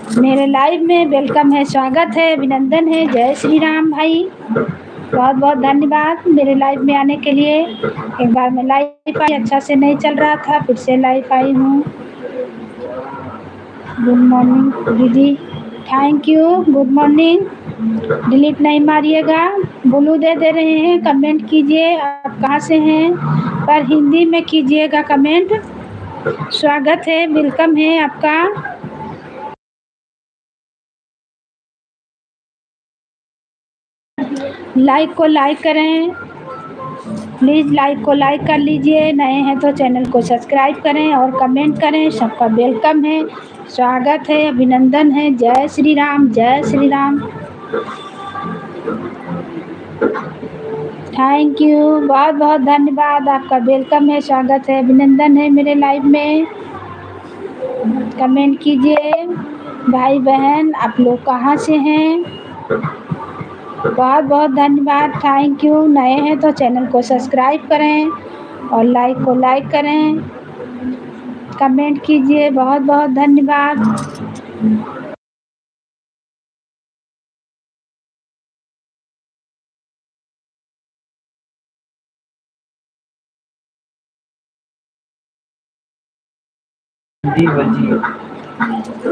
मेरे लाइव में वेलकम है, स्वागत है, अभिनंदन है। जय श्री राम भाई, बहुत बहुत धन्यवाद मेरे लाइव में आने के लिए। एक बार मैं लाइव आई, अच्छा से नहीं चल रहा था, फिर से लाइव आई हूँ। गुड मॉर्निंग दीदी, thank you, good morning. Delete नहीं मारिएगा, ब्लू दे रहे हैं, कमेंट कीजिए आप कहाँ से हैं, पर हिंदी में कीजिएगा कमेंट। स्वागत है, वेलकम है आपका। लाइक को लाइक करें प्लीज़, लाइक को लाइक कर लीजिए। नए हैं तो चैनल को सब्सक्राइब करें और कमेंट करें। सबका वेलकम है, स्वागत है, अभिनंदन है। जय श्री राम, जय श्री राम। थैंक यू, बहुत बहुत धन्यवाद, आपका वेलकम है, स्वागत है, अभिनंदन है मेरे लाइव में। कमेंट कीजिए भाई बहन, आप लोग कहाँ से हैं। बहुत बहुत धन्यवाद, थैंक यू। नए हैं तो चैनल को सब्सक्राइब करें और लाइक को लाइक करें, कमेंट कीजिए। बहुत बहुत धन्यवाद।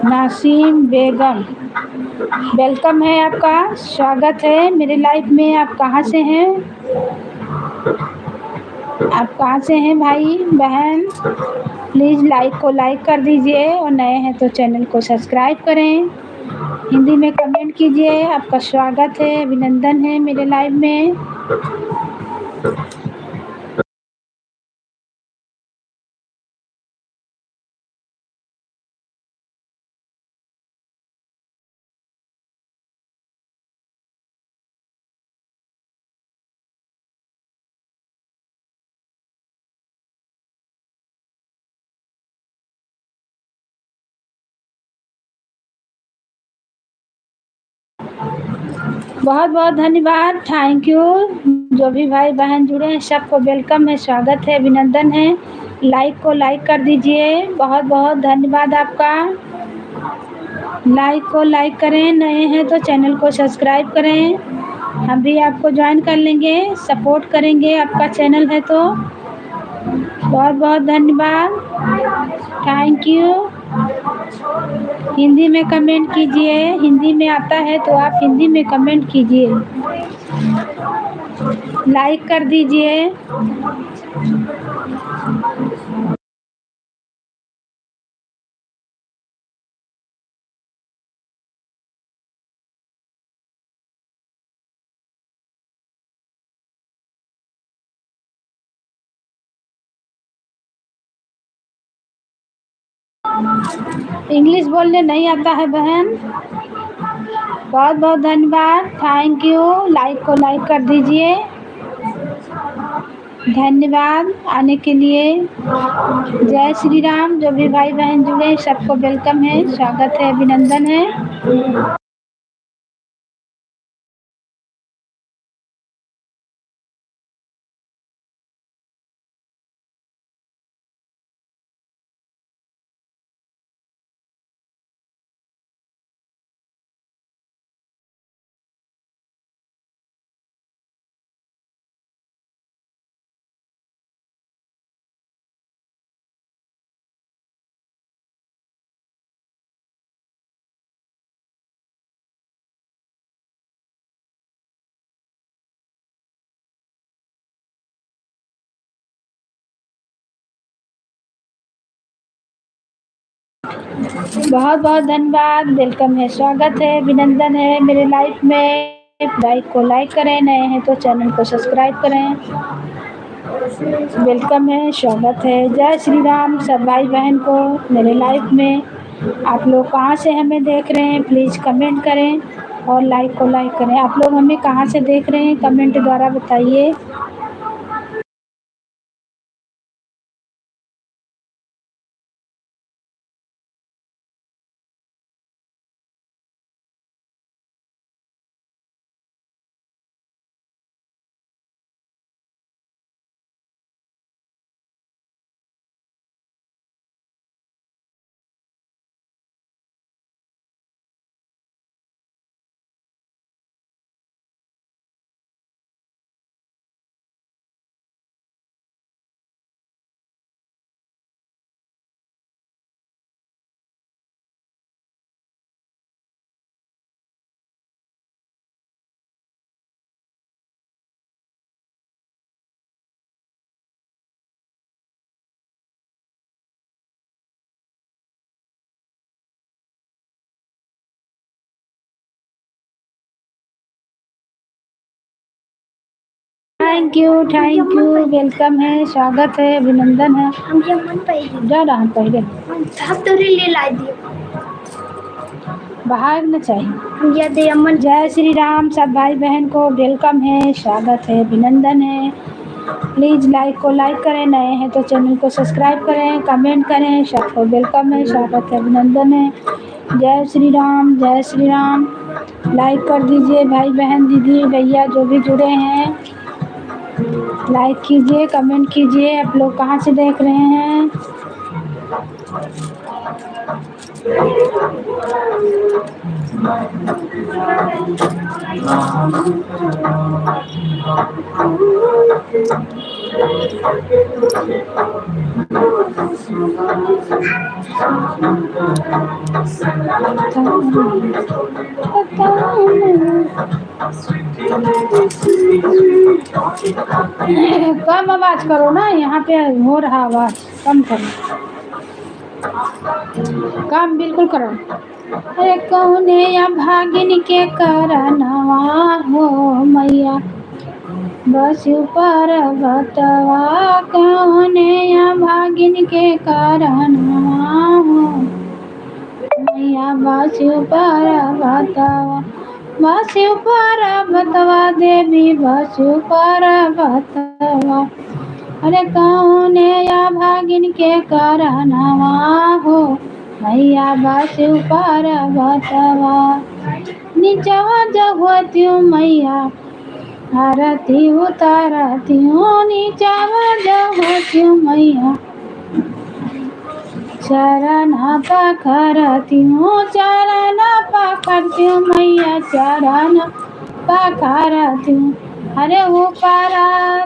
नासिम बेगम, वेलकम है आपका, स्वागत है मेरे लाइफ में। आप कहाँ से हैं, आप कहाँ से हैं भाई बहन। प्लीज़ लाइक को लाइक कर दीजिए और नए हैं तो चैनल को सब्सक्राइब करें। हिंदी में कमेंट कीजिए। आपका स्वागत है, अभिनंदन है मेरे लाइव में। बहुत बहुत धन्यवाद, थैंक यू। जो भी भाई बहन जुड़े हैं सबको वेलकम है, स्वागत है, अभिनंदन है। लाइक को लाइक कर दीजिए। बहुत बहुत धन्यवाद आपका। लाइक को लाइक करें, नए हैं तो चैनल को सब्सक्राइब करें। हम भी आपको ज्वाइन कर लेंगे, सपोर्ट करेंगे, आपका चैनल है तो। बहुत बहुत धन्यवाद, थैंक यू। हिंदी में कमेंट कीजिए, हिंदी में आता है तो आप हिंदी में कमेंट कीजिए, लाइक कर दीजिए। इंग्लिश बोलने नहीं आता है बहन। बहुत बहुत धन्यवाद, थैंक यू। लाइक को लाइक कर दीजिए, धन्यवाद आने के लिए। जय श्री राम। जो भी भाई बहन जुड़े सबको वेलकम है, स्वागत है, अभिनंदन है। बहुत बहुत धन्यवाद, वेलकम है, स्वागत है, अभिनंदन है मेरे लाइफ में। लाइक को लाइक करें, नए हैं तो चैनल को सब्सक्राइब करें। वेलकम है, स्वागत है। जय श्री राम सब भाई बहन को मेरे लाइफ में। आप लोग कहाँ से हमें देख रहे हैं, प्लीज़ कमेंट करें और लाइक को लाइक करें। आप लोग हमें कहाँ से देख रहे हैं, कमेंट द्वारा बताइए। थैंक यू वेलकम है, स्वागत है, अभिनंदन है। जा रहा हूँ पहले बाहर न चाहिए। जय श्री राम सब भाई बहन को वेलकम है, स्वागत है, अभिनंदन है। प्लीज़ लाइक को लाइक करें, नए हैं तो चैनल को सब्सक्राइब करें, कमेंट करें। सबको वेलकम है, स्वागत है, अभिनंदन है। जय श्री राम, जय श्री राम। लाइक कर दीजिए भाई बहन, दीदी भैया जो भी जुड़े हैं, लाइक कीजिए, कमेंट कीजिए। आप लोग कहाँ से देख रहे हैं? कम आवाज करो ना, यहाँ पे हो रहा आवाज कम करो, काम बिल्कुल करो। अरे कौने या भागिन के करनवा हो मैया, बस ऊपर बतवा। कौने या भागिन के करनवा हो मैया, बस ऊपर बतवा, बस ऊपर बतवा देवी, बस ऊपर बतवा। अरे कौने या भागिन के करनवा हो मैया, बस ऊपर बतवा। नीचवा जगवत्यू मैया, आरती उतारती हूँ। नीचवा जगवत्यू मैया, चरण पकड़ती हूँ, चरण पकड़ती हूँ मैया, चरण पकड़ती हूँ। अरे ऊपर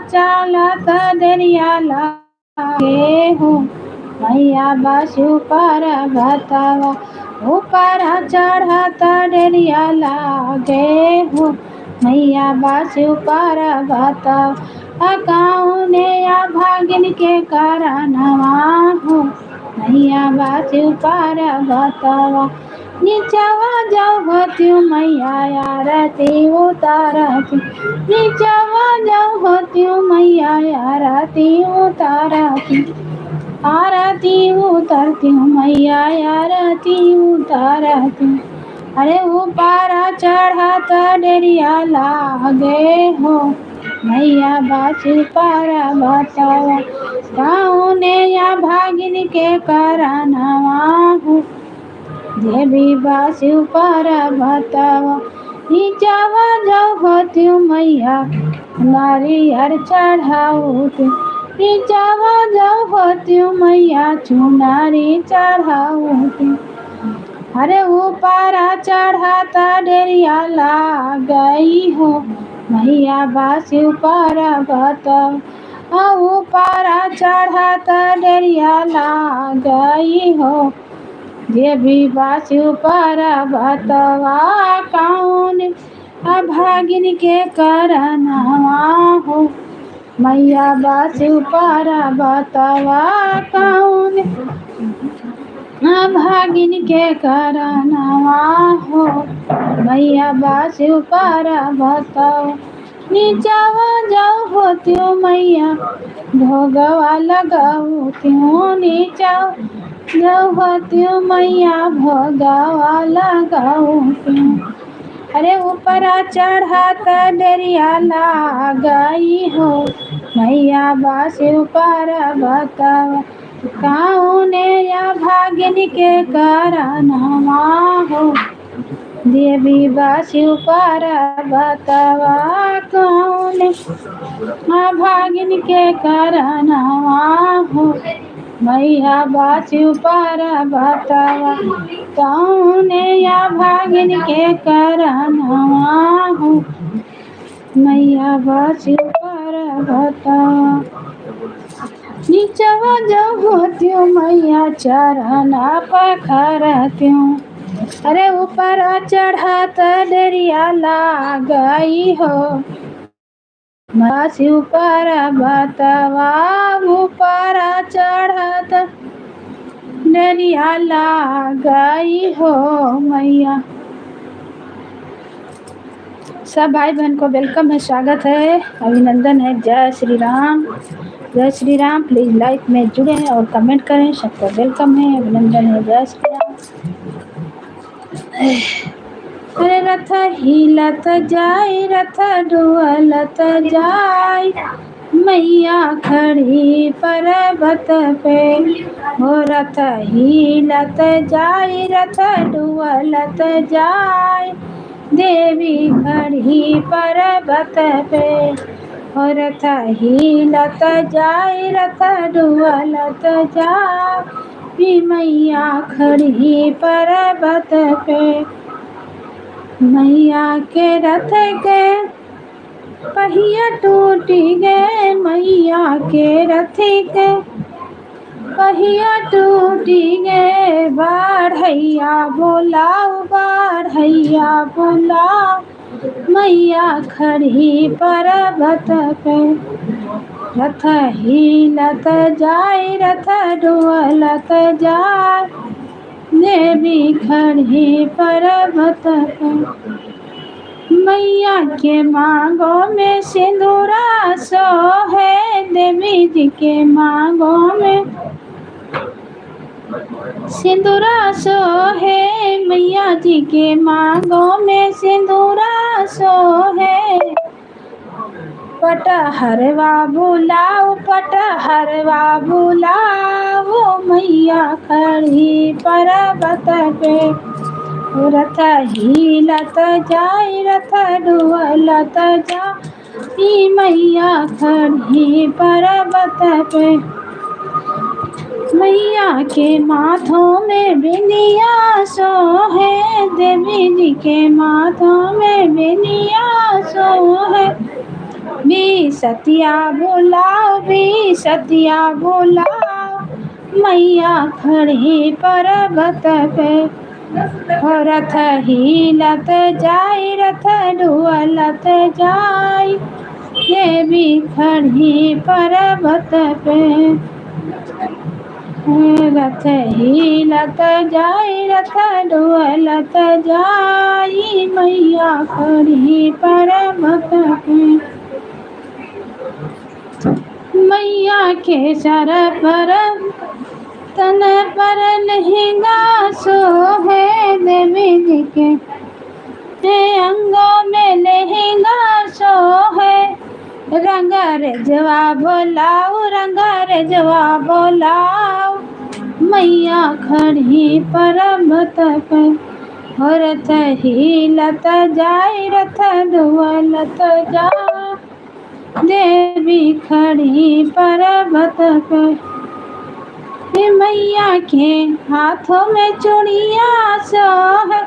चलत दरिया लागे हो मैया, बस ऊपर बतवा। ऊपर चढ़त दरिया लागे हो मैया, बस ऊपर बतवा। कौने या भागिन के करनवा हो मैया, बस ऊपर बतवा। नीचवा जगवत्यू मैया, आरती उतारती। नीचवा जगवत्यू मैया, आरती उतारती। आरती उतारती हूँ मैया, आरती उतारती। अरे ऊपर चढ़त डरिया लागे हो मैया, बस ऊपर बतवा। कौने या भागिन के करनवा हो देवी, बस ऊपर बतवा। नीचवा जगवत्यू मैया, नारियर चढ़ाऊती। नीचवा जगवत्यू मैया, चुनारी चढ़ाऊती। अरे ऊपर चढ़त डरिया लागई हो मैया, बस ऊपर बतवा। ऊपर चढ़त डरिया लागई हो देवी, बस ऊपर बतवा। कौन अभागिन के करनवा हो मैया, बस ऊपर बतवा। कौन अभागिन के करनवा हो मैया, बस ऊपर बतवा। नीचवा जगवत्यू मैया, भोगवा लगाऊती हूँ। नीचवा जगवत्यू मैया, भोगवा लगाऊती हूँ। अरे ऊपर चढ़त डरिया लागई हो मैया, बस ऊपर बतवा। कौने या भागिन के करनवा हो देवी, बस ऊपर बतवा। कौने भागिन के करनवा हो मैया, बस ऊपर बतवा। कौने या भागिन के करनवा हो मैया, बस ऊपर बतवा। नीचवा जगवत्यू मैया, चरण पकड़ती हूँ। अरे ऊपर चढ़त डरिया लागई हो बस ऊपर बतवा। ऊपर चढ़त डरिया लागई हो मैया, सब भाई बहन को वेलकम है, स्वागत है, अभिनंदन है। जय श्री राम, जय श्री राम। प्लीज लाइक में जुड़े हैं और कमेंट करें। सबको वेलकम है, अभिनंदन है। जय श्री राम। अरे रथ हिलत जाय, रथ डुअलत जाय, मैया खड़ी पर्वत पे। हो रथ हिलत जाय, रथ डुअलत जाय, देवी खड़ी पर्वत पे। हो रथ हिलत जाय, रथ डुअलत जाय, मैया खड़ी पर्वत पे। मैया के रथ के पहिया टूटी गए, मैया के रथ के पहिया टूटी गए। बढ़ैया बोलाओ, बढ़ैया बोलाओ, मैया खड़ी पर्वत पे। रथ हिलत जाय, रथ डुअलत जाय, देवी खड़ी पर्वत पे। मैया के मांगों में सिंदूरा सोहे, देवी जी के मांगों में सिंदूरा सोहे, मैया जी के मांगों में सिंदूरा सोहे। पटहरवा बुलाओ, पटहरवा बुलाओ, मैया खड़ी पर्वत पे। रथ हिलत जाय, रथ डुअलत जाय, मैया खड़ी पर्वत पे। मैया के माथों में बिंदिया सोहे, देवी जी के माथों में बिंदिया सोहे। भी सतिया बुलाओ, भी सतिया बुलाओ, मैया खड़ी पर्वत पे। रथ हिलत जाय, रथ डुअलत जाय, देवी खड़ी पर्वत पे। रथ हिलत जाय, रथ डुअलत जाय, मैया खड़ी पर्वत पे। मैया के सर पर तन पर लहंगा सोहे, देवी जी के अंगों में लहंगा सोहे। रंग रेजवा बोलाओ, रंग रेजवा बोलाओ, मैया खड़ी पर्वत पे। हो रथ हिलत जाय, रथ डुअलत जाय, देवी खड़ी पर्वत पे। मैया के हाथों में चूड़िया सोहे,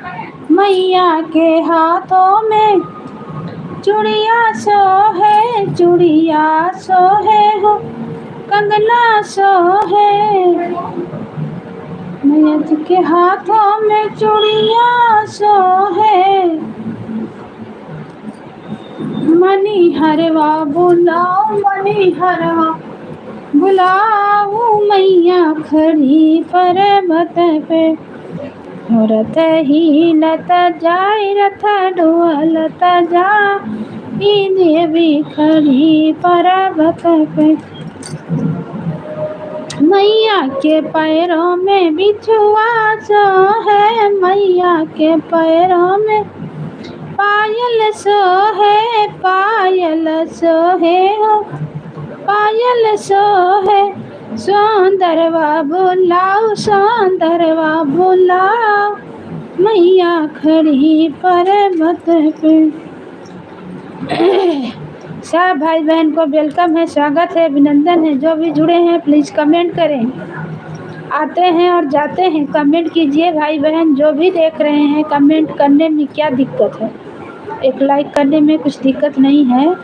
मैया के हाथों में चूड़िया सोहे, चूड़िया सोहे हो, कंगना सोहे। मैया जी के हाथों में चूड़िया सोहे। मनी हरवा बुलाओ, मनी हरवा बुलाओ, मैया खड़ी पर्वत पे। रथ हिलत जाय, रथ डुअलत जाय, देवी खड़ी पर्वत पे। मैया के पैरों में बिछुआ सोहे, मैया के पैरों में पायल सोहे, पायल सोहे हो, पायल सोहे। सौंदरवा बुलाओ, सौंदरवा बुलाओ, मैया खड़ी पर्वत पे। सब भाई बहन को वेलकम है, स्वागत है, अभिनंदन है। जो भी जुड़े हैं प्लीज कमेंट करें। आते हैं और जाते हैं, कमेंट कीजिए भाई बहन। जो भी देख रहे हैं कमेंट करने में क्या दिक्कत है, एक लाइक करने में कुछ दिक्कत नहीं है।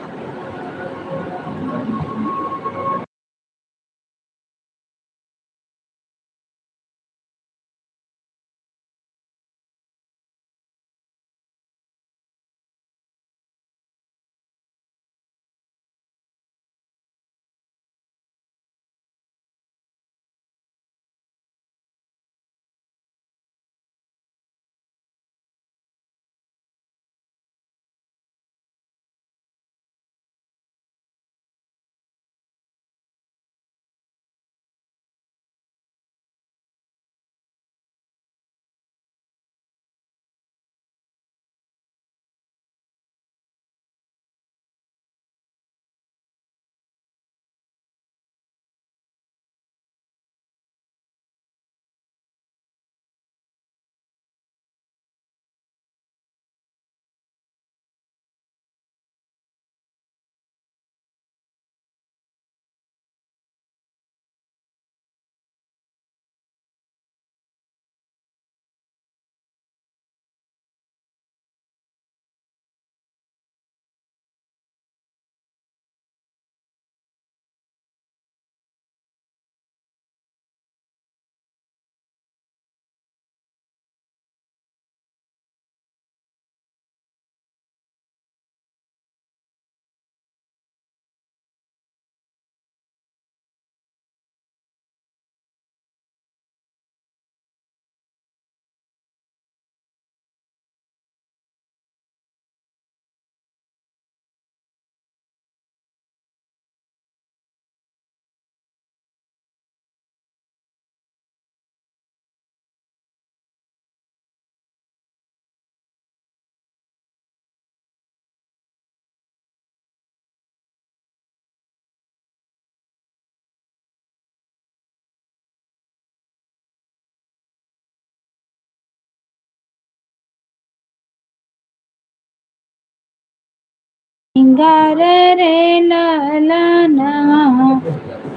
सिंगार रे ललना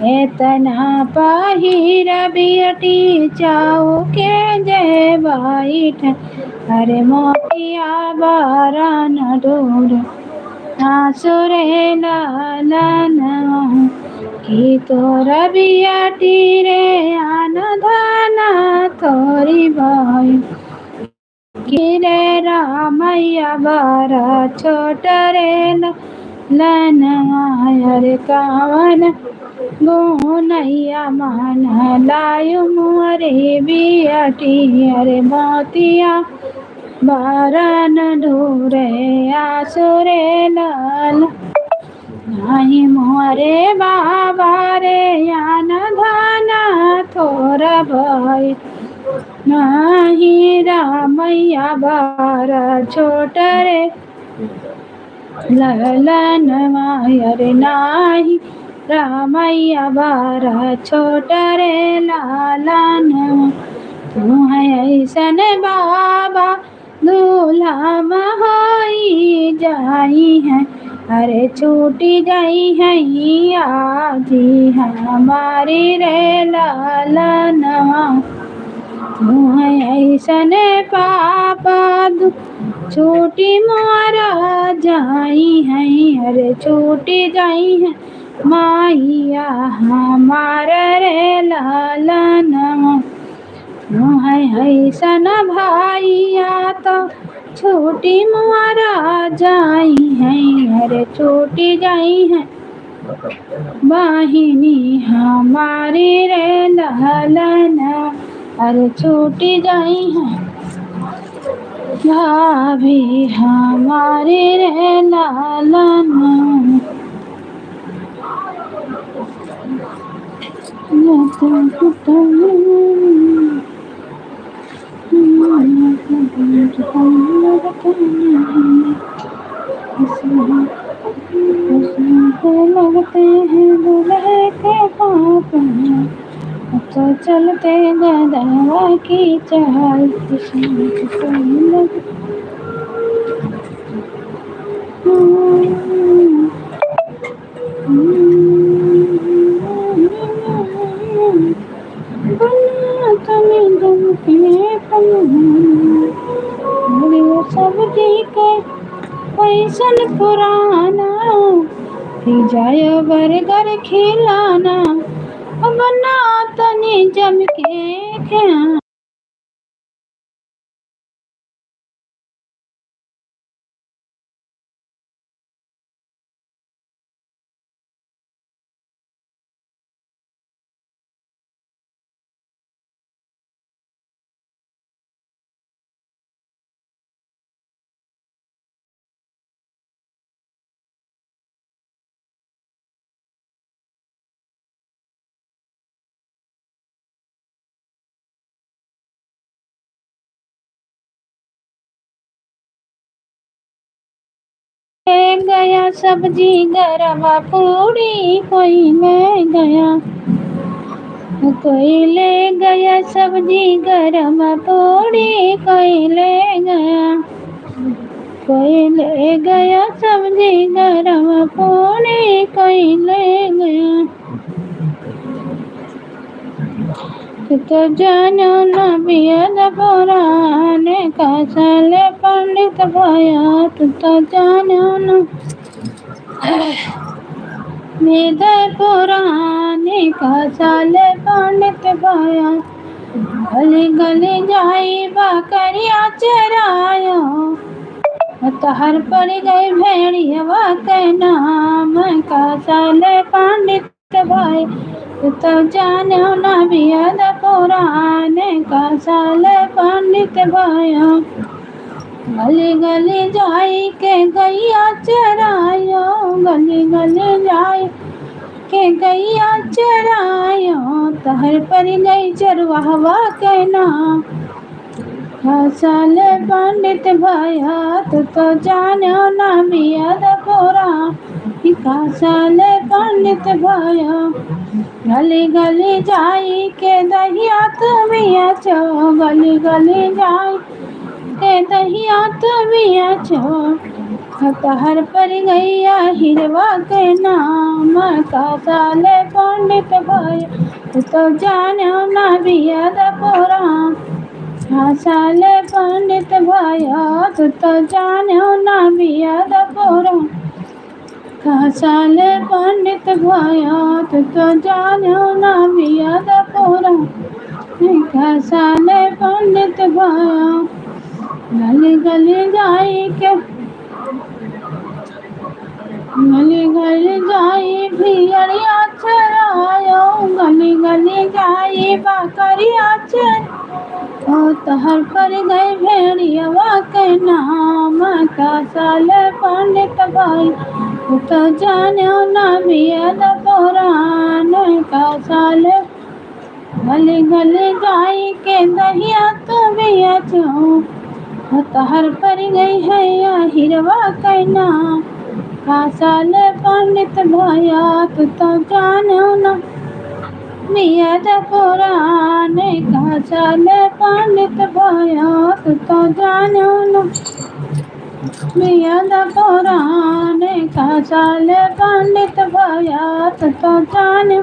एतना पहिर बियटी चाऊ के जे बैठ अरे मोतिया बारन डोर आसुरे ललना की तोर बियटी रे आन धाना तोरी भाई रे रामैया बारा छोट रे लनवा रे कावन गोनैया मान लायु मोरे बियटी अरे मोतिया बारन ढूरे आसुरे लाल नाही मोरे बाबा रे यान धाना थोर भय नाही रामैया बारा छोट रे ललनवा रे नाही रामैया बारा छोट रे लालनवा तू है ऐसन बाबा दूल्हा होई जाई है अरे छूटी जाई है आजी हमारी रे लालनवा तू है ऐसन पापा छोटी मारा जाई है अरे छोटी जाई है माइया हमारा रे लालनवा तू है ऐसन भाइया तो छोटी मारा जाई है अरे छोटी जाई है वाहिनी हमारी रे ललना अरे छोटी जाई है भाभी हमारी रे ललना लगते हैं दूल्हे के पाप तो चलते गदवा की चाल सब्जी के पैसन पुराना जाय बर्गर खिलाना बना तनी जम के क्या गया सब्जी गरम पूरी कोई ले गया कोई ले गया सब्जी गरम पूरी कोई ले गया कोई ले गया सब्जी गरम पूरी कोई ले गया तो जानो न बियद पुराने कसल पंडित भया तो जानो न वेद पुराने कसल पंडित भया गली गली जाई बकरिया चरायो तहर पड़ गई भेड़िया के नाम कसल पंडित भाई तो जानो न बियद पुराने कसल पंडित भया गली गली जाई के गैया चरायो गली गली जाई के गैया चरायो तहर पर गई चरवाहवा के नाम कसल पंडित भया तो जानो न बियद पुराने कसल पंडित भया गली गली जाई के दहिया तुमिया छो गली गली जाई के दहिया तुमिया छो हतहर पर गैया हिरवा के नाम का साले पंडित भय तू तो जानो ना बियद पुराण साले पंडित भया तू तो जानो ना बियद पुराण साले पंडित भया तू तो जानो ना बियद पुराण साले पंडित भया गली गली जाई के गली गली जाई भिड़िया चरायो गली गली जाई बकरिया चर ओ तहर पर गए भेड़िया के नाम का साले पंडित भाई तू तो जानो ना बियद पुराण का साले गली गली जाई के दहिया तू बेचो तहर पर गई है या हिरवा कहना साल पंडित भया तू तो जानो ना बियद पुराण का साल पंडित भया तू तो जानो ना बियद पुराण का साल पंडित भया तू तो जानो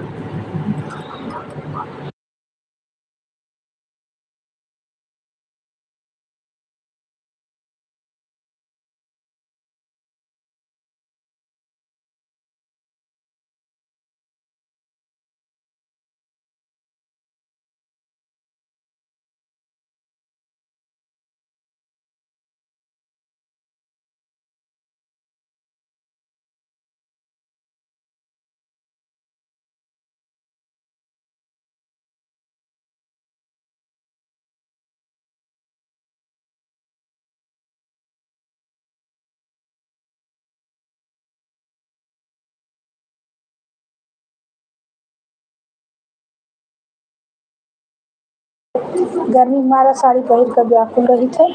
गर्मी में मारा साड़ी पहिर कर व्याकुल रही थे।